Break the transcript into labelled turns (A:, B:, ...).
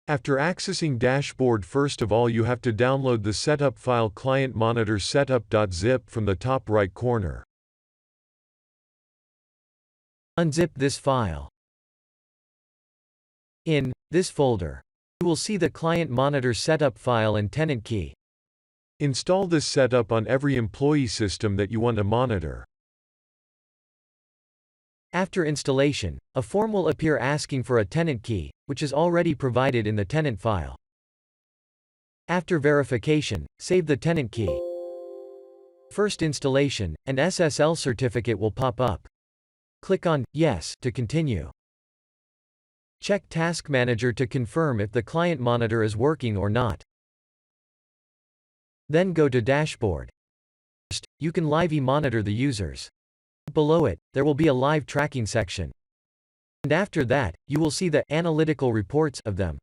A: After accessing dashboard, first of all you have to download the setup file client monitor setup.zip from the top right corner.
B: Unzip this file. In this folder, you will see the client monitor setup file and tenant key.
A: Install this setup on every employee system that you want to monitor.
B: After installation, a form will appear asking for a tenant key, which is already provided in the tenant file. After verification, save the tenant key. First installation, an SSL certificate will pop up. Click on Yes to continue. Check Task Manager to confirm if the client monitor is working or not. Then go to Dashboard. First, you can live monitor the users. Below it, there will be a live tracking section. And after that, you will see the analytical reports of them.